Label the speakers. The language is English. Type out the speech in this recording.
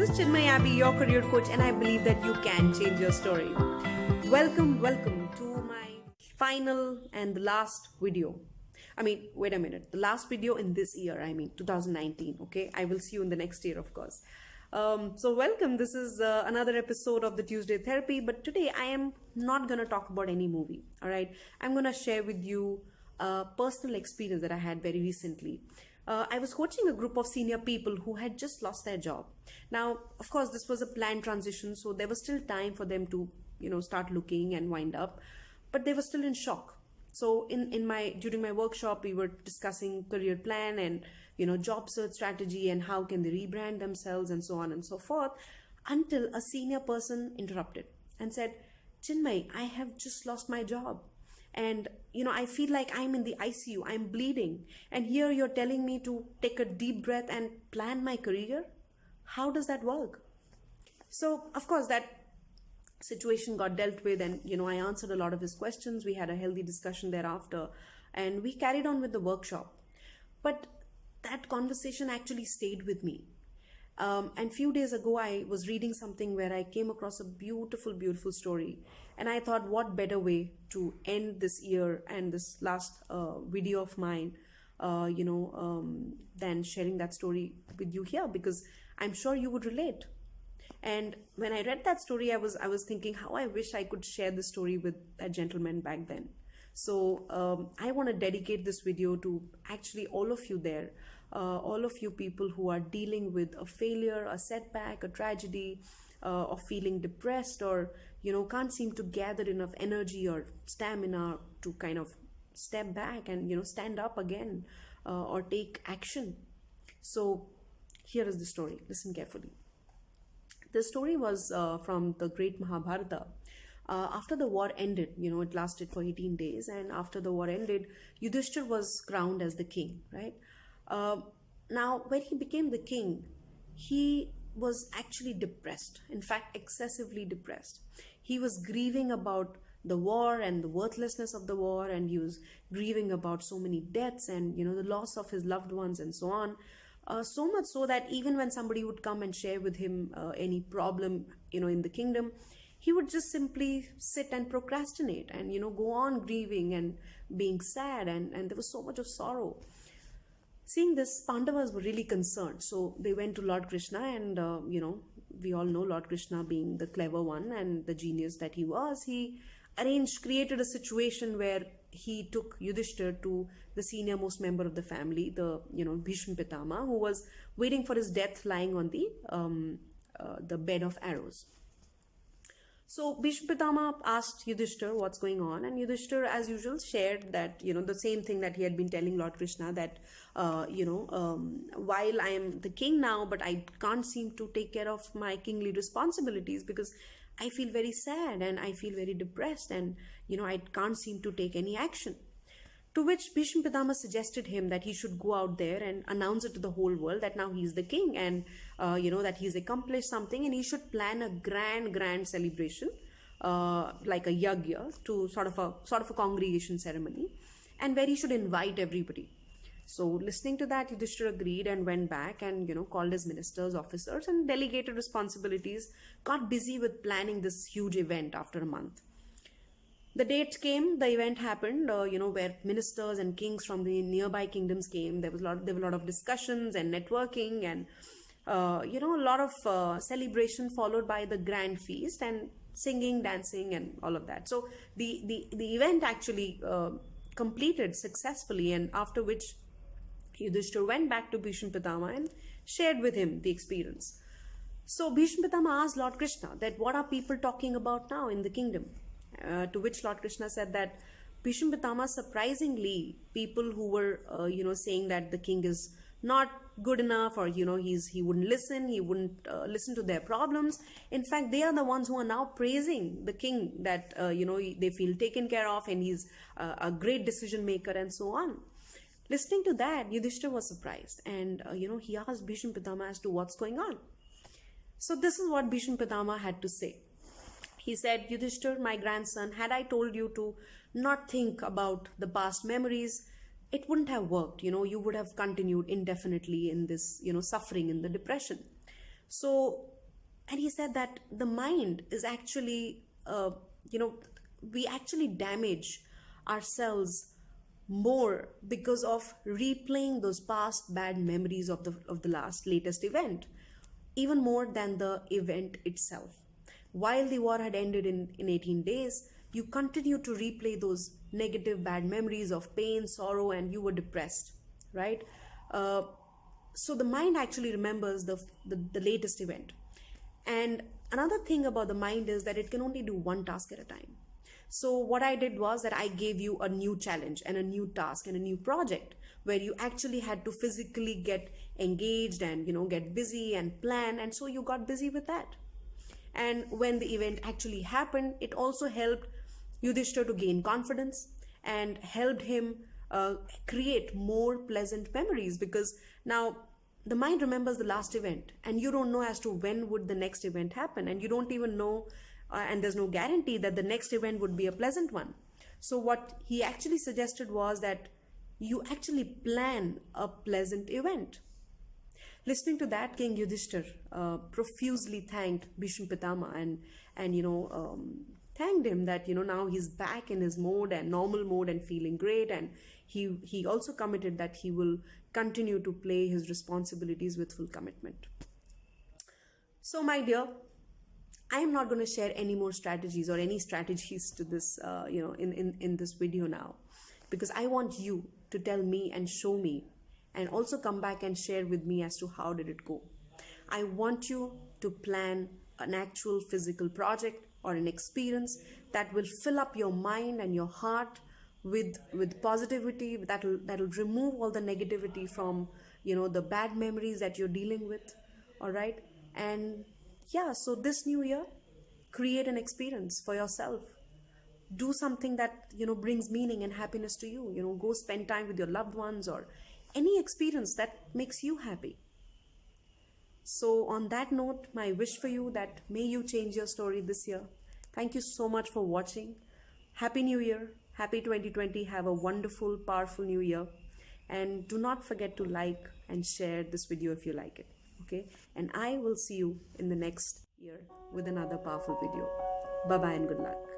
Speaker 1: is Chinmayee Abbey, your career coach, and I believe that you can change your story. Welcome to my final and the last video. Wait a minute. The last video in this year, 2019, okay? I will see you in the next year, of course. So welcome. This is another episode of the Tuesday Therapy, but today I am not going to talk about any movie, all right? I'm going to share with you a personal experience that I had very recently. I was coaching a group of senior people who had just lost their job. Now, of course, this was a planned transition, so there was still time for them to, start looking and wind up, but they were still in shock. So during my workshop, we were discussing career plan and, job search strategy and how can they rebrand themselves and so on and so forth, until a senior person interrupted and said, "Chinmayee, I have just lost my job. And, I feel like I'm in the ICU, I'm bleeding. And here you're telling me to take a deep breath and plan my career? How does that work?" So, of course, that situation got dealt with and, I answered a lot of his questions. We had a healthy discussion thereafter and we carried on with the workshop. But that conversation actually stayed with me. And few days ago, I was reading something where I came across a beautiful, beautiful story. And I thought, what better way to end this year and this last video of mine, than sharing that story with you here, because I'm sure you would relate. And when I read that story, I was thinking how I wish I could share this story with that gentleman back then. So I want to dedicate this video to actually all of you there. All of you people who are dealing with a failure, a setback, a tragedy, or feeling depressed, or can't seem to gather enough energy or stamina to kind of step back and stand up again, or take action. So here is the story. Listen carefully. The story was from the great Mahabharata. After the war ended, it lasted for 18 days, and after the war ended, Yudhishthir was crowned as the king, right? Now, when he became the king, he was actually depressed, in fact, excessively depressed. He was grieving about the war and the worthlessness of the war, and he was grieving about so many deaths and, the loss of his loved ones and so on. So much so that even when somebody would come and share with him any problem, in the kingdom, he would just simply sit and procrastinate and, go on grieving and being sad, and there was so much of sorrow. Seeing this, Pandavas were really concerned. So they went to Lord Krishna and, we all know Lord Krishna being the clever one and the genius that he was, he created a situation where he took Yudhishthir to the senior most member of the family, the, Bhishma Pitama, who was waiting for his death lying on the bed of arrows. So Bhishma Pitama asked Yudhishthir what's going on, and Yudhishthir, as usual, shared that, the same thing that he had been telling Lord Krishna, that, while I am the king now, but I can't seem to take care of my kingly responsibilities because I feel very sad and I feel very depressed and, I can't seem to take any action. To which Bhishma Pitama suggested him that he should go out there and announce it to the whole world that now he's the king and, that he's accomplished something, and he should plan a grand celebration, like a yagya, to sort of a congregation ceremony, and where he should invite everybody. So listening to that, Yudhishthir agreed and went back and, called his ministers, officers, and delegated responsibilities, got busy with planning this huge event after a month. The date came, the event happened, where ministers and kings from the nearby kingdoms came. There were a lot of discussions and networking and, a lot of celebration, followed by the grand feast and singing, dancing and all of that. So the event actually completed successfully, and after which Yudhishthir went back to Bhishma Pitama and shared with him the experience. So Bhishma Pitama asked Lord Krishna that what are people talking about now in the kingdom? To which Lord Krishna said that Bhishma Pitama, surprisingly, people who were, saying that the king is not good enough, or, he wouldn't listen, he wouldn't listen to their problems. In fact, they are the ones who are now praising the king that, they feel taken care of and he's a great decision maker and so on. Listening to that, Yudhishthir was surprised and, he asked Bhishma Pitama as to what's going on. So this is what Bhishma Pitama had to say. He said, "Yudhishthir, my grandson, had I told you to not think about the past memories, it wouldn't have worked. You would have continued indefinitely in this, suffering, in the depression. So, and he said that the mind is actually, you know, we actually damage ourselves more because of replaying those past bad memories of the last latest event, even more than the event itself. While the war had ended in 18 days, you continued to replay those negative bad memories of pain, sorrow, and you were depressed, right? uh, so the mind actually remembers the latest event. And another thing about the mind is that it can only do one task at a time. So what I did was that I gave you a new challenge and a new task and a new project where you actually had to physically get engaged and get busy and plan, and so you got busy with that. And when the event actually happened, it also helped Yudhishthir to gain confidence and helped him create more pleasant memories, because now the mind remembers the last event and you don't know as to when would the next event happen, and you don't even know, and there's no guarantee that the next event would be a pleasant one. So what he actually suggested was that you actually plan a pleasant event. Listening to that, King Yudhishthir profusely thanked Bhishma Pitama and thanked him that now he's back in his mode and normal mode and feeling great, and he also committed that he will continue to play his responsibilities with full commitment. So, my dear, I am not going to share any more strategies or any strategies to this, in this video now, because I want you to tell me and show me, and also come back and share with me as to how did it go. I want you to plan an actual physical project or an experience that will fill up your mind and your heart with positivity, that'll remove all the negativity from the bad memories that you're dealing with. All right. And yeah, so this new year, create an experience for yourself. Do something that brings meaning and happiness to you. Go spend time with your loved ones, or any experience that makes you happy. So on that note, my wish for you that may you change your story this year. Thank you so much for watching. Happy New Year. Happy 2020. Have a wonderful, powerful new year. And do not forget to like and share this video if you like it. Okay. And I will see you in the next year with another powerful video. Bye-bye and good luck.